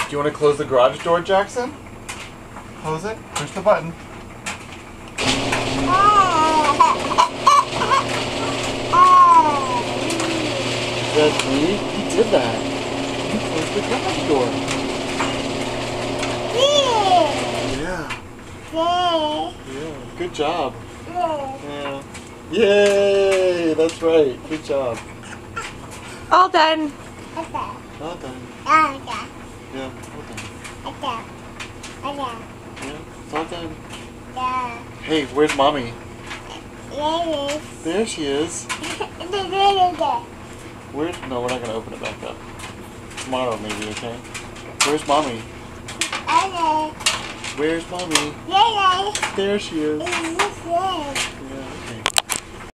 Do you want to close the garage door, Jackson? Close it. Push the button. That's me. He did that. He closed the garage door. Yeah. Yeah. Good job. Yeah. Yay! That's right. Good job. All done. All done. Yeah. All done. Yeah. It's all done. Hey, where's Mommy? There she is. Where's? No, we're not gonna open it back up. Tomorrow, maybe. Okay. Where's Mommy? Where's Mommy? There she is. Yeah.